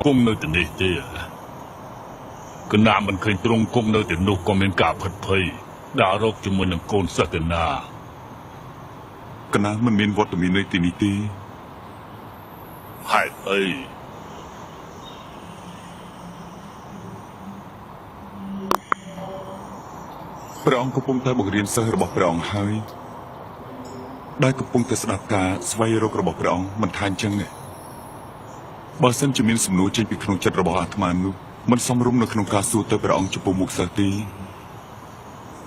គង់នៅទីនេះទេកណាមិនឃើញទ្រង់គង់នៅទីនោះក៏មានការផិតភ័យដើររកជាមួយនឹងកូនសក្កណាកណាមិនមានវត្តមាននៅទីនេះទេហេតុអីព្រះអង្គកំពុងតែបង្រៀនសិស្សរបស់ព្រះអង្គហើយដែលកំពុងតែស្ដាប់ការស្វែងរករបស់ព្រះអង្គមិនថាអញ្ចឹងទេបើសិនជាមានសំណួរចេញពីក្នុងចិត្តរបស់អាត្មានោះមិនសមរម្យនៅក្នុងការសួរទៅព្រះអង្គចំពោះមុខសិស្សទេ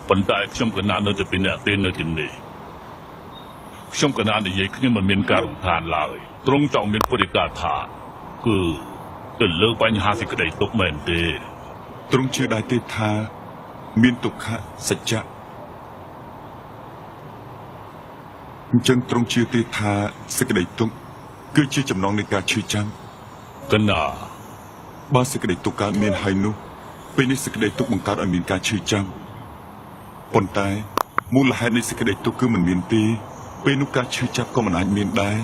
ប៉ុន្តែខ្ញុំកណានៅតែពីអ្នកទេនៅទីនេះខ្ញុំកណានិយាយគ្នាមិនមានការរំខានឡើយទ្រង់ចង់មានពុទ្ធិកាថាគឺទៅលើបញ្ហាសេចក្តីទុក្ខមែនទេទ្រង់ជឿដែរទេថាមានទុក្ខសច្ចៈអញ្ចឹងទ្រង់ជឿទេថាសេចក្តីទុក្ខគឺជាចំណងនៃការឈឺចាំកណាបើសេចក្តីទុក្ខកើតមានហើយនោះពេលនេះសេចក្តីទុក្ខបង្កើតឲ្យមានការឈឺចាំប៉ុន្តែមូលហេតុនៃសេចក្តីទុក្ខគឺមិនមានទេពេលនោះការឈឺចាប់ក៏មិនអាចមានដែរ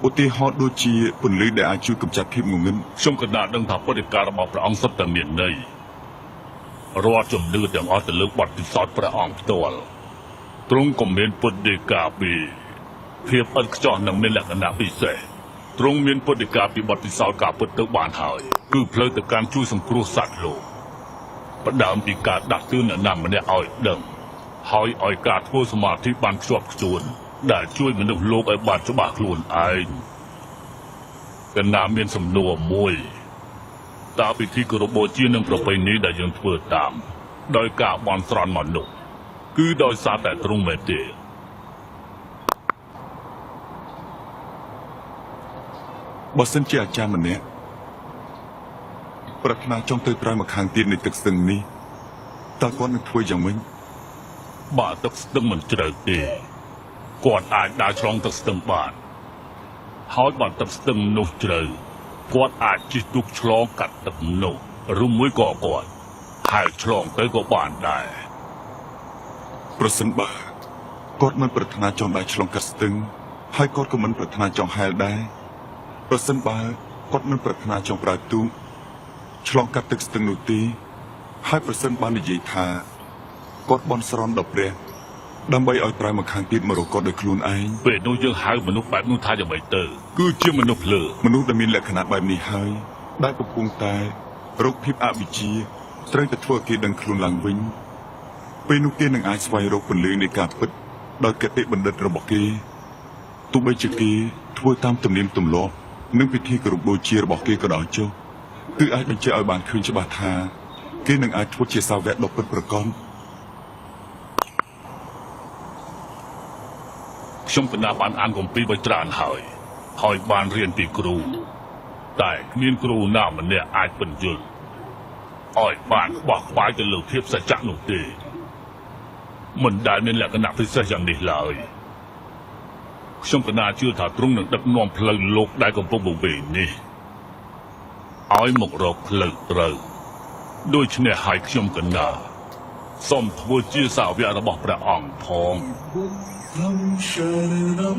ឧទាហរណ៍ដូចជាពន្លឺដែលអាចជួយកម្ចាត់ភាពងងឹតខ្ញុំកណាដឹងថាពុទ្ធិការបស់ព្រះអង្គសុទ្ធតែមានន័យរាល់ជំនឿទាំងអស់ទៅលើបទពិសោធន៍ព្រះអង្គផ្ទាល់ទ្រង់ក៏មានពុទ្ធិកាពីភាពឥតខ្ចោះនិងមានលក្ខណៈពិសេសទ្រង់មានពុទ្ធិកាពីបទពិសោធន៍ការពិតទៅបានហើយគឺផ្លូវទៅកាន់ជួយសង្គ្រោះសត្វលោកផ្ដើមពីការដាស់តឿនអ្នកណាម្នាក់ឲ្យដឹងហើយឲ្យការធ្វើសមាធិបានខ្ជាប់ខ្ជួនដែលជួយមនុស្សលោកឲ្យបានច្បាស់ខ្លួនឯងកណាមានសំណួរមួយតើពិធីគោរពបូជានិងប្រពៃណីដែលយើងធ្វើតាមដោយការបន់ស្រន់មនុស្សគឺដោយសារតែទ្រង់មែនទេបើសិនជាអាចារ្យម្នាក់ប្រាថ្នាចង់ទៅត្រើយមកខាងទៀតនៃទឹកស្ទឹងនេះតើគាត់នឹងធ្វើយ៉ាងម៉េចបើទឹកស្ទឹងមិនជ្រៅទេគាត់អាចដើរឆ្លងទឹកស្ទឹងបានហើយបើទឹកស្ទឹងនោះជ្រៅគាត់អាចជិះទូកឆ្លងកាត់ទឹកនោះឬមួយក៏គាត់ហែលឆ្លងទៅក៏បានដែរប្រសិនបើគាត់មិនប្រាថ្នាចង់ដើរឆ្លងកាត់ស្ទឹងហើយគាត់ក៏មិនប្រាថ្នាចង់ហែលដែរប្រសិនបើគាត់មិនប្រាថ្នាចង់ប្រើទូកឆ្លងកាត់ទឹកស្ទឹងនោះទេហើយប្រសិនបាននិយាយថាគាត់បន់ស្រន់ដល់ព្រះដើម្បីឲ្យត្រើយមកខាងទៀតមករកគាត់ដោយខ្លួនឯងពេលនោះយើងហៅមនុស្សបែបនោះថាយ៉ាងម៉េចទៅគឺជាមនុស្សភ្លើមនុស្សដែលមានលក្ខណៈបែបនេះហើយដែលកំពុងតែរកភាពអវិជ្ជាត្រូវតែធ្វើឲ្យគេដឹងខ្លួនឡើងវិញពេលនោះគេនឹងអាចស្វែងរកពន្លឺនៃការពិតដោយគតិបណ្ឌិតរបស់គេទោះបីជាគេធ្វើតាមទំនៀមទម្លាប់និងពិធីគោរពបូជារបស់គេក៏ដោយចុះគឺអាចបញ្ជាក់ឲ្យបានឃើញច្បាស់ថាគេនឹងអាចធ្វើជាសាវកដ៏ពិតប្រាកដខ្ញុំកណាបានអានគម្ពីរបីច្រើនហើយបានរៀនពីគ្រូតែគ្មានគ្រូណាម្នាក់អាចបញ្យល់ឲ្យបានបោះក្បាយទៅលើភាពសច្ចៈនោះទេមិនដែលមានលក្ខណៈពិសេសយ៉ាងនេះឡើយខ្ញុំកណាជឿថាទ្រង់នឹងដឹកនាំផ្លូវលោកដែលកំពុងបង្វេងនេះឲ្យមករកផ្លូវត្រូវដូច្នេះហើយខ្ញុំកណាសូមធ្វើជាសាវករបស់ព្រះអង្គផងShut it up,